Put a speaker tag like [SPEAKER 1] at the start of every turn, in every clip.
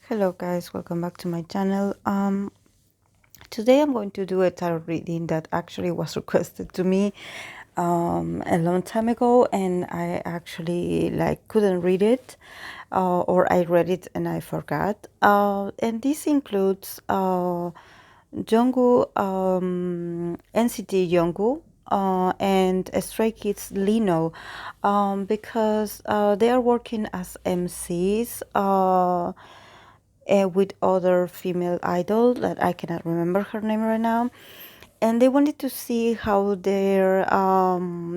[SPEAKER 1] Hello guys, welcome back to my channel. Today I'm going to do a tarot reading that actually was requested to me a long time ago, and I actually couldn't read it, or I read it and I forgot. And this includes Jungwoo, NCT Jungwoo, and Stray Kids Lino, because they are working as MCs. With other female idol that I cannot remember her name right now, and they wanted to see how their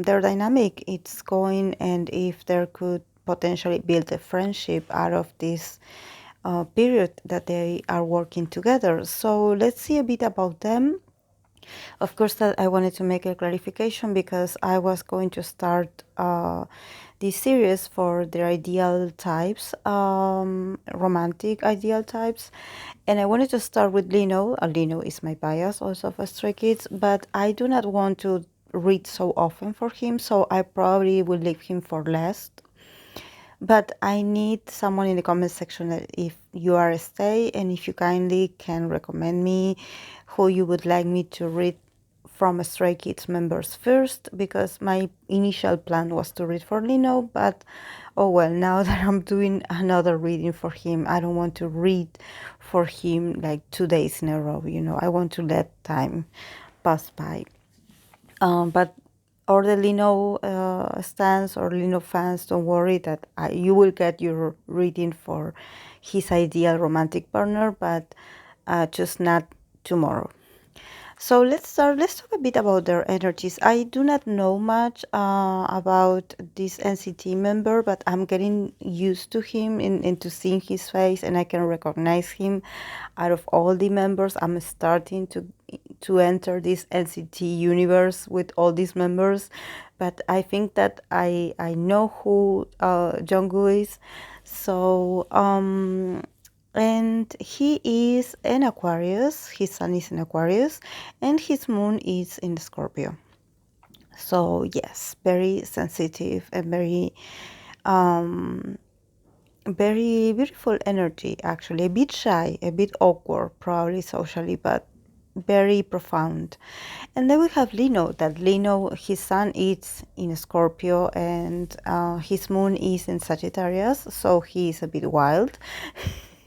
[SPEAKER 1] dynamic it's going, and if there could potentially build a friendship out of this period that they are working together. So let's see a bit about them. Of course, that I wanted to make a clarification because I was going to start this series for their ideal types, romantic ideal types, and I wanted to start with Lino. Lino is my bias also for Stray Kids, but I do not want to read so often for him, so I probably will leave him for last. But I need someone in the comment section that if you are a stay and if you kindly can recommend me who you would like me to read from Stray Kids members first, because my initial plan was to read for Lino, but oh well, now that I'm doing another reading for him, I don't want to read for him like 2 days in a row, I want to let time pass by. But or the Lino stands or Lino fans, don't worry that you will get your reading for his ideal romantic partner, but just not tomorrow. So let's start. Let's talk a bit about their energies. I do not know much about this NCT member, but I'm getting used to him and to seeing his face, and I can recognize him out of all the members. I'm starting to enter this NCT universe with all these members, but I think that I know who Jungwoo is. So and he is an Aquarius. His sun is in Aquarius, and his moon is in Scorpio. So yes, very sensitive and very beautiful energy. Actually, a bit shy, a bit awkward, probably socially, but very profound. And then we have Lino. That Lino, his sun is in Scorpio, and his moon is in Sagittarius. So he is a bit wild.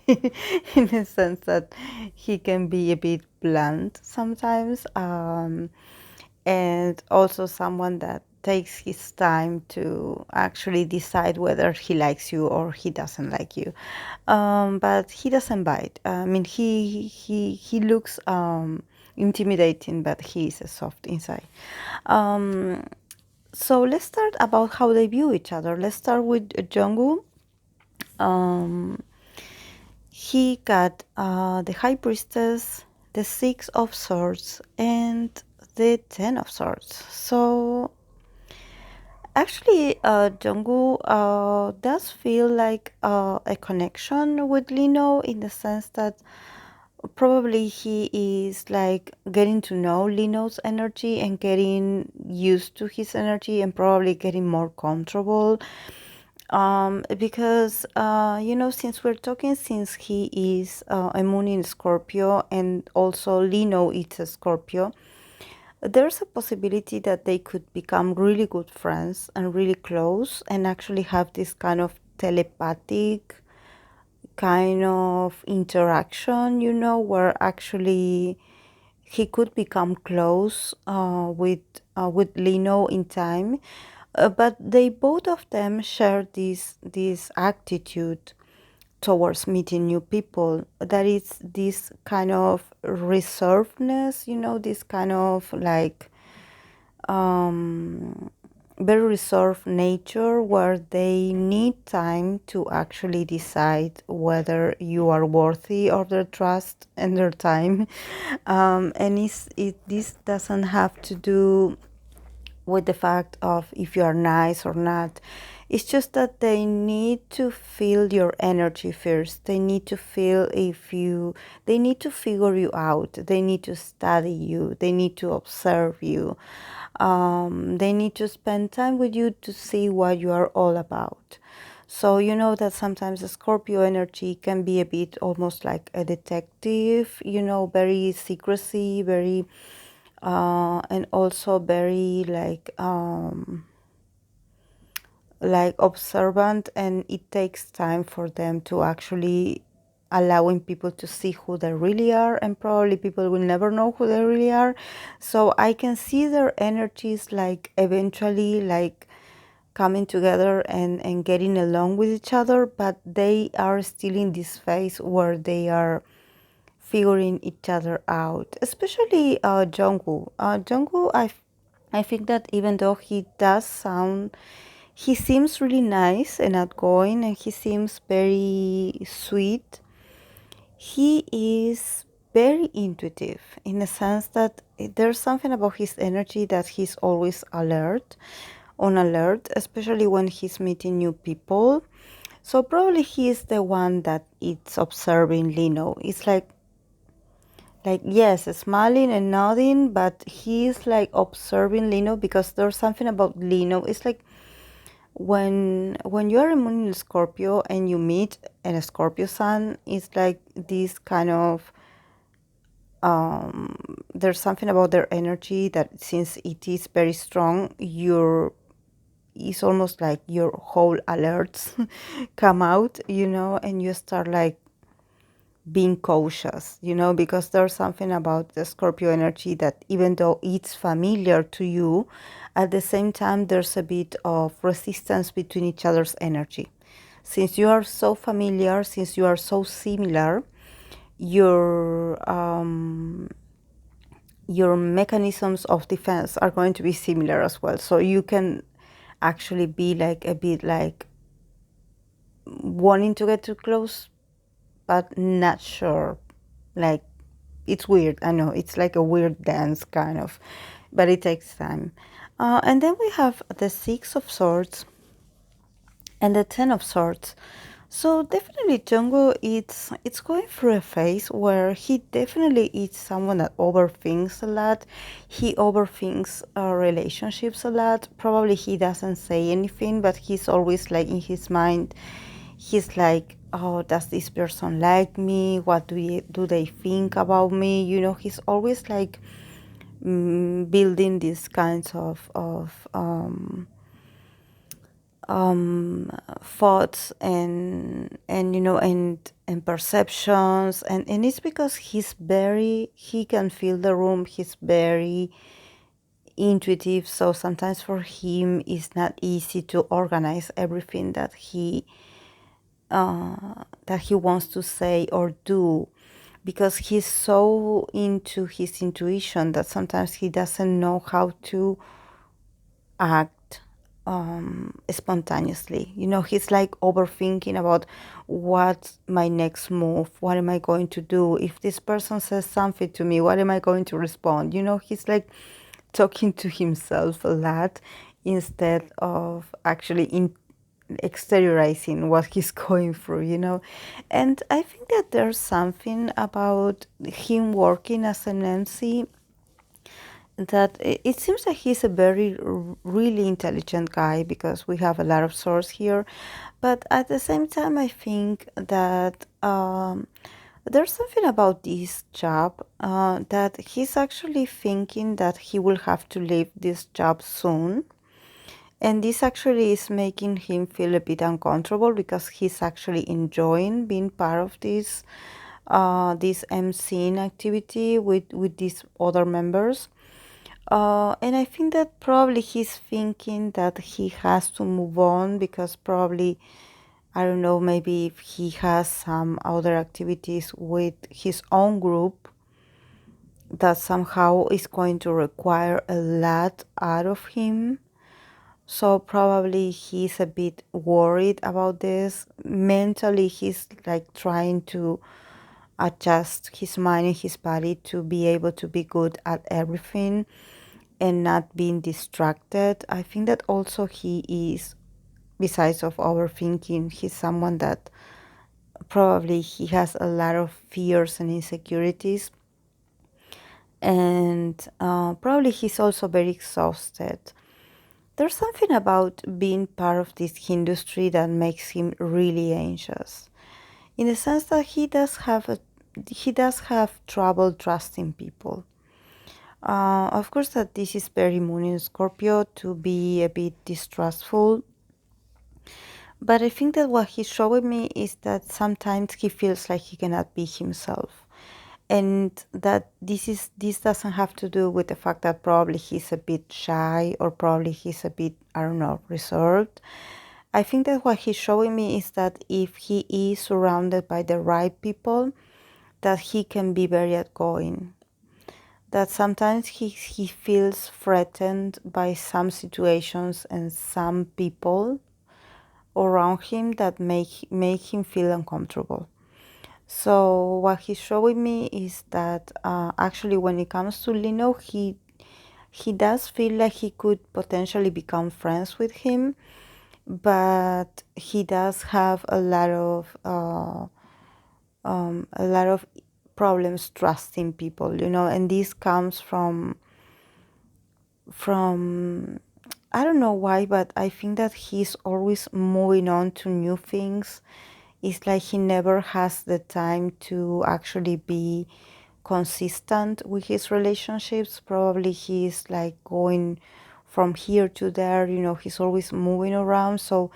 [SPEAKER 1] In the sense that he can be a bit blunt sometimes, and also someone that takes his time to actually decide whether he likes you or he doesn't like you, but he doesn't bite. I mean, he looks intimidating, but he is soft inside. So let's start about how they view each other. Let's start with Jungwoo. He got the High Priestess, the Six of Swords, and the Ten of Swords. So actually, Jungwoo does feel like a connection with Lino, in the sense that probably he is like getting to know Lino's energy and getting used to his energy and probably getting more comfortable. Because since we're talking, since he is a moon in Scorpio and also Lino is a Scorpio, there's a possibility that they could become really good friends and really close and actually have this kind of telepathic kind of interaction, where actually he could become close with Lino in time. But they both of them share this attitude towards meeting new people. That is this kind of reservedness, this kind of very reserved nature, where they need time to actually decide whether you are worthy of their trust and their time. And this doesn't have to do with the fact of if you are nice or not. It's just that they need to feel your energy first. They need to feel they need to figure you out. They need to study you. They need to observe you. They need to spend time with you to see what you are all about. So you know that sometimes the Scorpio energy can be a bit almost like a detective, very secrecy, very and also very like observant, and it takes time for them to actually allowing people to see who they really are, and probably people will never know who they really are. So I can see their energies like eventually like coming together and getting along with each other, but they are still in this phase where they are figuring each other out, especially Jungwoo. Jungwoo, I think that even though he seems really nice and outgoing, and he seems very sweet, he is very intuitive in the sense that there's something about his energy that he's always on alert, especially when he's meeting new people. So probably he is the one that is observing Lino. It's like yes, smiling and nodding, but he's like observing Lino because there's something about Lino. It's like when you are a moon in Scorpio and you meet a Scorpio sun, it's like this kind of there's something about their energy that since it is very strong, it's almost like your whole alerts come out, and you start like being cautious, because there's something about the Scorpio energy that even though it's familiar to you, at the same time, there's a bit of resistance between each other's energy. Since you are so familiar, since you are so similar, your your mechanisms of defense are going to be similar as well. So you can actually be like a bit like wanting to get too close, but not sure. Like it's weird. I know it's like a weird dance kind of, but it takes time. And then we have the Six of Swords and the Ten of Swords. So definitely Jungwoo it's going through a phase where he definitely is someone that overthinks a lot. He overthinks relationships a lot. Probably he doesn't say anything, but he's always like in his mind. He's like, oh, does this person like me? What do they think about me? He's always like building these kinds of thoughts and perceptions, and it's because he can feel the room. He's very intuitive, so sometimes for him it's not easy to organize everything that he wants to say or do, because he's so into his intuition that sometimes he doesn't know how to act spontaneously. He's like overthinking about what's my next move, what am I going to do, if this person says something to me, what am I going to respond. He's like talking to himself a lot instead of actually exteriorizing what he's going through. And I think that there's something about him working as an MC that it seems like he's a very really intelligent guy, because we have a lot of source here, but at the same time I think that there's something about this job that he's actually thinking that he will have to leave this job soon, and this actually is making him feel a bit uncomfortable because he's actually enjoying being part of this MCing activity with these other members. And I think that probably he's thinking that he has to move on because probably, I don't know, maybe if he has some other activities with his own group that somehow is going to require a lot out of him. So probably he's a bit worried about this. Mentally, he's like trying to adjust his mind and his body to be able to be good at everything and not being distracted. I think that also he is, besides of overthinking, he's someone that probably he has a lot of fears and insecurities, and probably he's also very exhausted. There's something about being part of this industry that makes him really anxious, in the sense that he does have trouble trusting people. Of course, that this is very Moon in Scorpio to be a bit distrustful, but I think that what he's showing me is that sometimes he feels like he cannot be himself, and that this doesn't have to do with the fact that probably he's a bit shy or probably he's a bit, I don't know, reserved. I think that what he's showing me is that if he is surrounded by the right people, that he can be very outgoing. That sometimes he feels threatened by some situations and some people around him that make him feel uncomfortable. So what he's showing me is that actually when it comes to Lino, he does feel like he could potentially become friends with him, but he does have a lot of problems trusting people, and this comes from I don't know why, but I think that he's always moving on to new things. It's like he never has the time to actually be consistent with his relationships. Probably he's like going from here to there, he's always moving around, so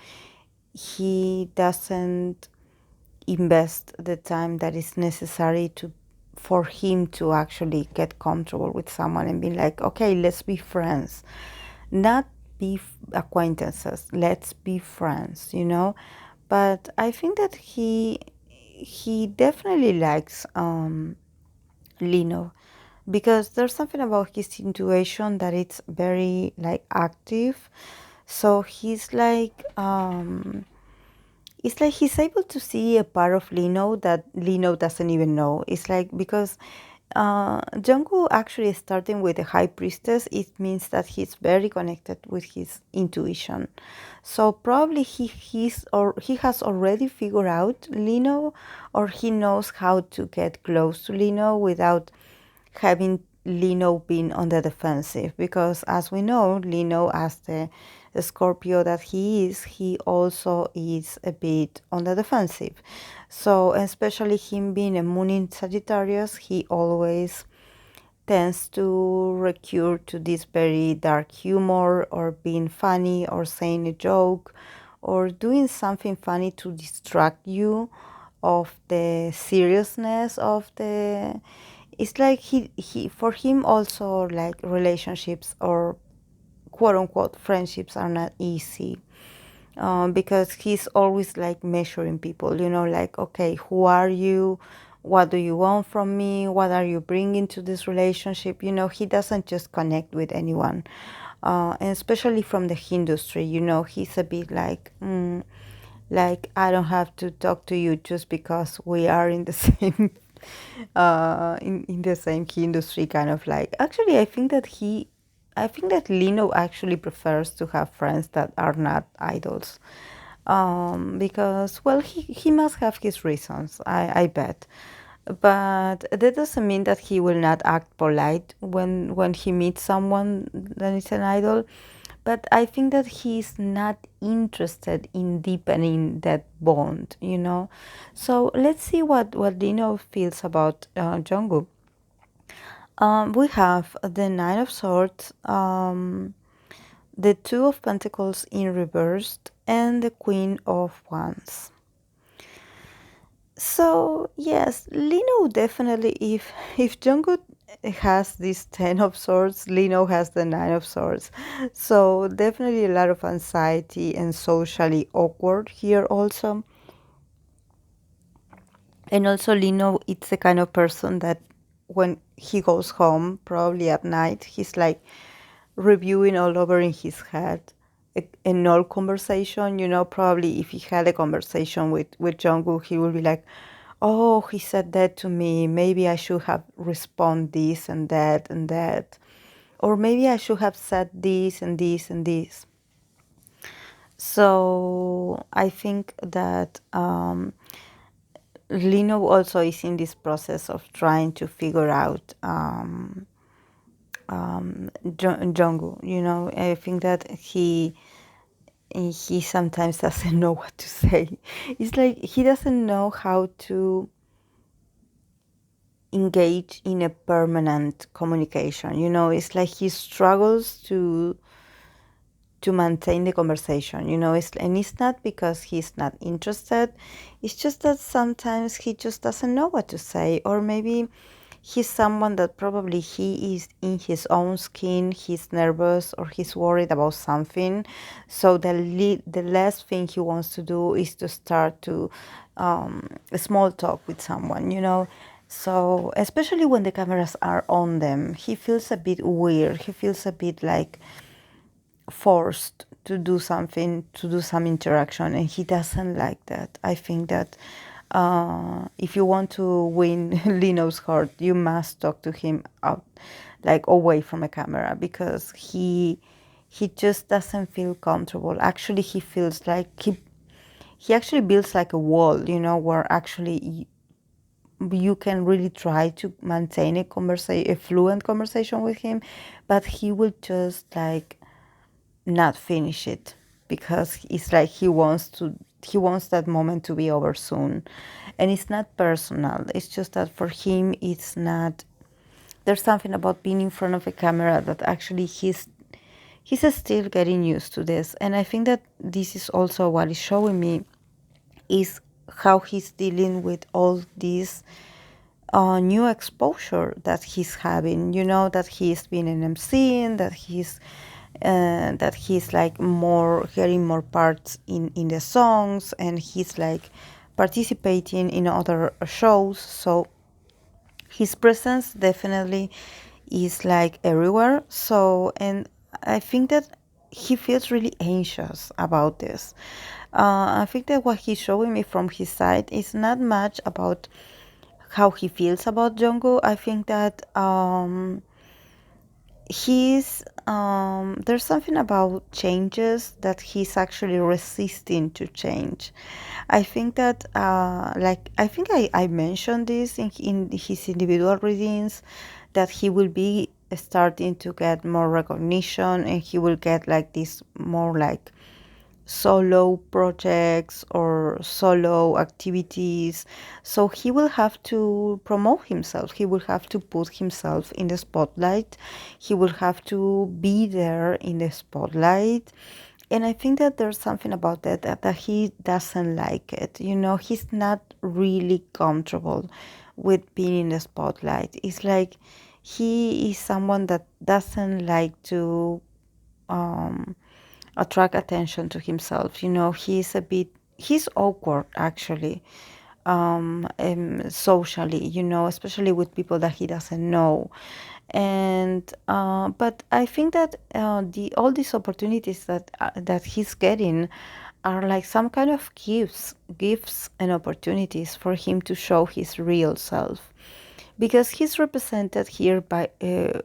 [SPEAKER 1] he doesn't invest the time that is necessary to for him to actually get comfortable with someone and be like, okay, let's be friends, not be acquaintances, let's be friends. But I think that he definitely likes Lino, because there's something about his intuition that it's very like active. So he's like it's like he's able to see a part of Lino that Lino doesn't even know. It's like because Jungwoo actually starting with the High Priestess, it means that he's very connected with his intuition. So probably he has already figured out Lino, or he knows how to get close to Lino without having Lino being on the defensive, because as we know, Lino, as the Scorpio that he also is a bit on the defensive. So especially him being a moon in Sagittarius, he always tends to recur to this very dark humor, or being funny, or saying a joke, or doing something funny to distract you of the seriousness of the. It's like he for him also, like, relationships or quote unquote friendships are not easy, because he's always like measuring people, like, okay, who are you, what do you want from me, what are you bringing to this relationship. He doesn't just connect with anyone, and especially from the industry, he's a bit like, I don't have to talk to you just because we are in the same in the same industry, kind of like. Actually, I think that Lino actually prefers to have friends that are not idols, because, well, he must have his reasons, I bet. But that doesn't mean that he will not act polite when he meets someone that is an idol. But I think that he's not interested in deepening that bond. So let's see what Dino feels about Jungkook. We have the Nine of Swords, the Two of Pentacles in reversed, and the Queen of Wands. So yes, Lino definitely. If Jungkook has this Ten of Swords, Lino has the Nine of Swords. So definitely a lot of anxiety and socially awkward here also. And also Lino, it's the kind of person that when he goes home, probably at night, he's like reviewing all over in his head an old conversation. Probably if he had a conversation with Jungkook, he would be like, oh, he said that to me, maybe I should have responded this and that and that, or maybe I should have said this and this and this. So I think that Lino also is in this process of trying to figure out Jungwoo. I think that he sometimes doesn't know what to say. It's like he doesn't know how to engage in a permanent communication. It's like he struggles to maintain the conversation. And it's not because he's not interested. It's just that sometimes he just doesn't know what to say, or maybe he's someone that probably he is in his own skin, he's nervous or he's worried about something. So the last thing he wants to do is to start to a small talk with someone. So especially when the cameras are on them, he feels a bit weird. He feels a bit like forced to do something, to do some interaction, and he doesn't like that. I think that if you want to win Lino's heart, you must talk to him out, like away from a camera, because he just doesn't feel comfortable. Actually, he feels like he actually builds like a wall, where actually you can really try to maintain a fluent conversation with him, but he will just like not finish it, because it's like he wants that moment to be over soon. And it's not personal, it's just that for him it's not, there's something about being in front of a camera that actually he's still getting used to this. And I think that this is also what is showing me is how he's dealing with all this new exposure that he's having. That he's been in MC, that he's like more getting more parts in the songs, and he's like participating in other shows. So his presence definitely is like everywhere. So, and I think that he feels really anxious about this. I think that what he's showing me from his side is not much about how he feels about Jungkook. I think that there's something about changes that he's actually resisting to change. I think that I think I mentioned this in his individual readings, that he will be starting to get more recognition, and he will get like this more like solo projects or solo activities. So he will have to promote himself. He will have to put himself in the spotlight. He will have to be there in the spotlight. And I think that there's something about that he doesn't like it. He's not really comfortable with being in the spotlight. It's like he is someone that doesn't like to um, attract attention to himself. He's awkward actually, socially, especially with people that he doesn't know. And but I think that the all these opportunities that he's getting are like some kind of gifts and opportunities for him to show his real self, because he's represented here by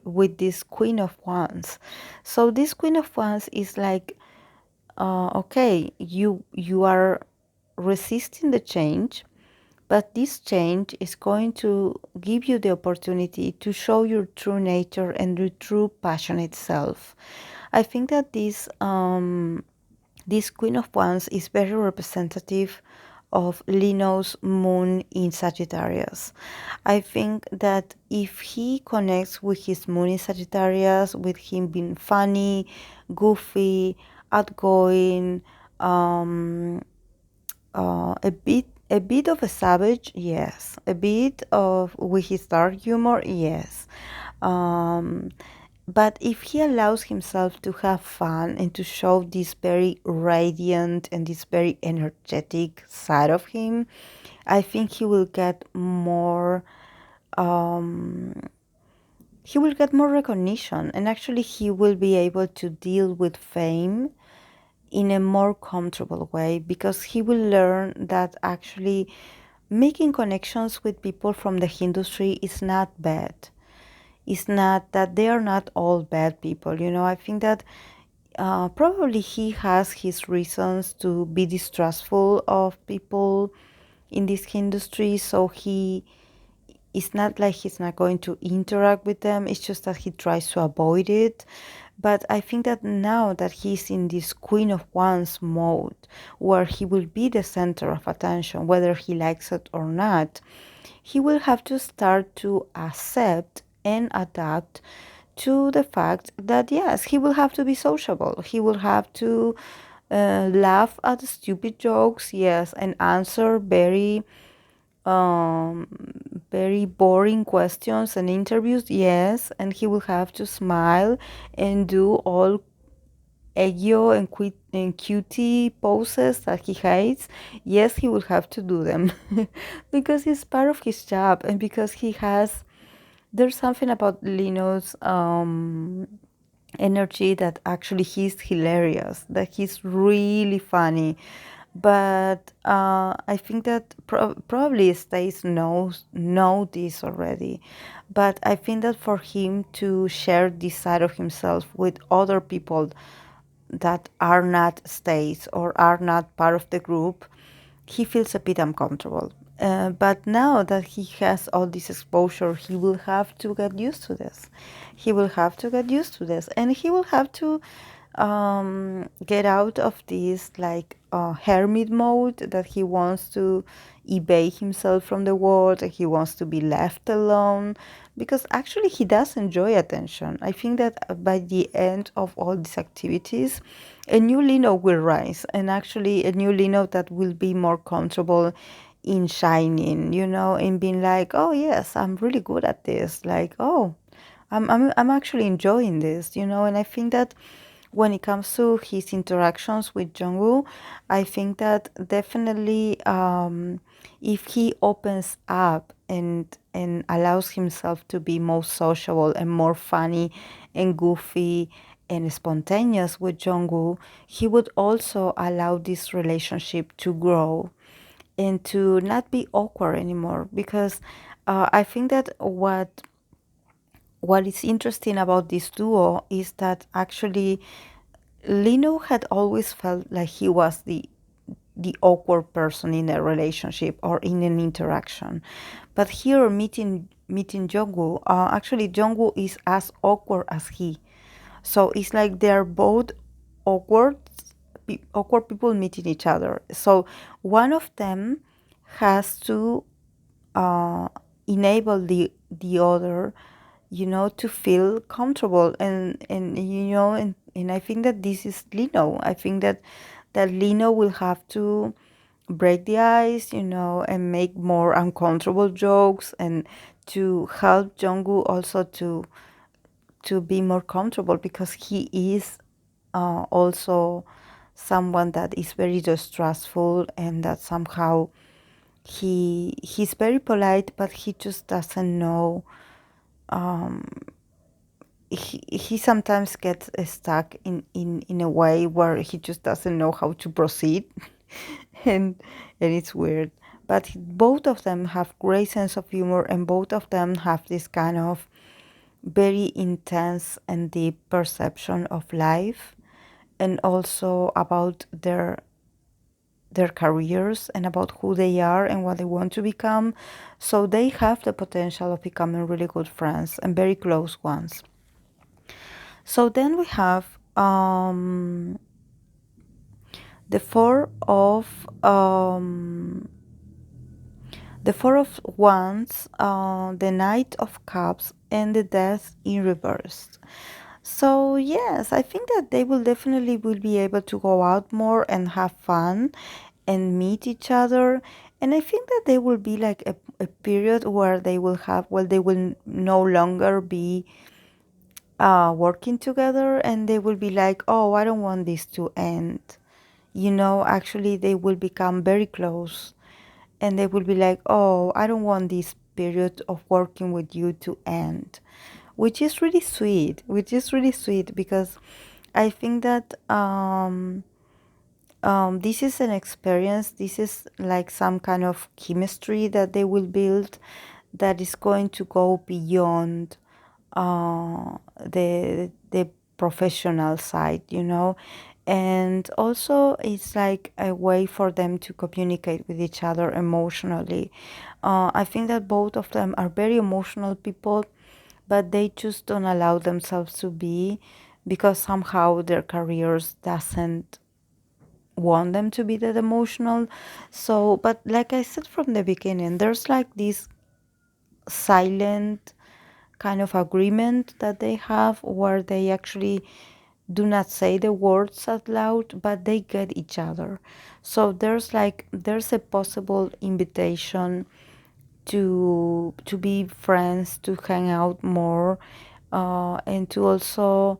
[SPEAKER 1] with this Queen of Wands. So this Queen of Wands is like, okay, you are resisting the change, but this change is going to give you the opportunity to show your true nature and your true passionate self. I think that this Queen of Wands is very representative of Lino's moon in Sagittarius. I think that if he connects with his moon in Sagittarius, with him being funny, goofy, outgoing, um, a bit of a savage, yes. A bit of with his dark humor, yes. Um, but if he allows himself to have fun and to show this very radiant and this very energetic side of him, I think um, he will get more recognition, and actually he will be able to deal with fame in a more comfortable way, because he will learn that actually making connections with people from the industry is not bad. It's not that they are not all bad people. I think that probably he has his reasons to be distrustful of people in this industry. So it's not like he's not going to interact with them, it's just that he tries to avoid it. But I think that now that he's in this Queen of Wands mode, where he will be the center of attention, whether he likes it or not, he will have to start to accept and adapt to the fact that yes, he will have to be sociable. He will have to laugh at stupid jokes, yes, and answer um, very boring questions and interviews, yes, and he will have to smile and do all Eggio and, and cutie poses that he hates. Yes, he will have to do them because it's part of his job and because he has. There's something about Lino's energy that actually he's hilarious, that he's really funny. But I think that probably Stace know this already. But I think that for him to share this side of himself with other people that are not Stace or are not part of the group, he feels a bit uncomfortable. But now that he has all this exposure, he will have to get used to this. He will have to get used to this, and he will have to get out of this like hermit mode that he wants to evade himself from the world and he wants to be left alone because actually he does enjoy attention. I think that by the end of all these activities, a new Lino will rise, and actually a new Lino that will be more comfortable in shining, in being like, oh yes, I'm really good at this. Like, oh, I'm actually enjoying this, and I think that when it comes to his interactions with Jungwoo, I think that definitely if he opens up and allows himself to be more sociable and more funny and goofy and spontaneous with Jungwoo, he would also allow this relationship to grow and to not be awkward anymore. Because I think that what is interesting about this duo is that actually Lino had always felt like he was the awkward person in a relationship or in an interaction. But here meeting Jungwoo, actually Jungwoo is as awkward as he. So it's like they're both awkward awkward people meeting each other. So one of them has to uh, enable the other, to feel comfortable and I think that this is Lino. I think that Lino will have to break the ice, and make more uncomfortable jokes and to help Jungkook also to be more comfortable because he is also someone that is very distrustful and that somehow he's very polite, but he just doesn't know. He sometimes gets stuck in a way where he just doesn't know how to proceed, and it's weird. But both of them have great sense of humor, and both of them have this kind of very intense and deep perception of life, and also about their careers and about who they are and what they want to become. So they have the potential of becoming really good friends and very close ones. So then we have the Four of Wands, the Knight of Cups, and the Death in reverse. So yes, I think that they will definitely will be able to go out more and have fun and meet each other. And I think that there will be like a period where they will no longer be working together and they will be like, oh, I don't want this to end. Actually, they will become very close and they will be like, oh, I don't want this period of working with you to end, which is really sweet, because I think that this is an experience, this is like some kind of chemistry that they will build that is going to go beyond the professional side, And also it's like a way for them to communicate with each other emotionally. I think that both of them are very emotional people, but they just don't allow themselves to be, because somehow their careers doesn't want them to be that emotional. So, but like I said from the beginning, there's like this silent kind of agreement that they have, where they actually do not say the words out loud, but they get each other. So there's a possible invitation to be friends, to hang out more, and to also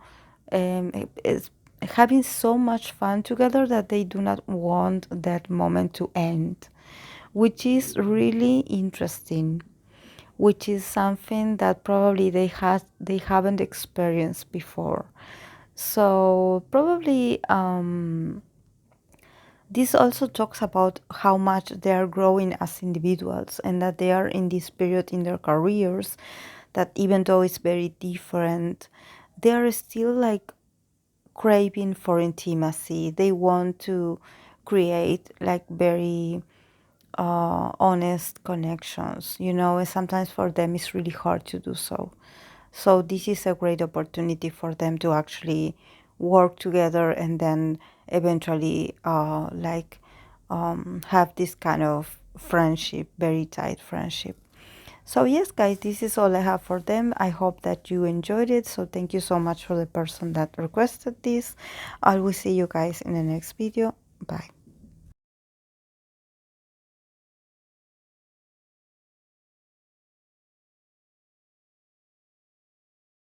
[SPEAKER 1] is having so much fun together that they do not want that moment to end, which is really interesting, which is something that probably they haven't experienced before. So probably this also talks about how much they are growing as individuals, and that they are in this period in their careers that even though it's very different, they are still like craving for intimacy. They want to create like very honest connections, and sometimes for them it's really hard to do so. So this is a great opportunity for them to actually work together, and then eventually have this kind of friendship, very tight friendship. So yes, guys, this is all I have for them. I hope that you enjoyed it. So thank you so much for the person that requested this. I will see you guys in the next video. Bye.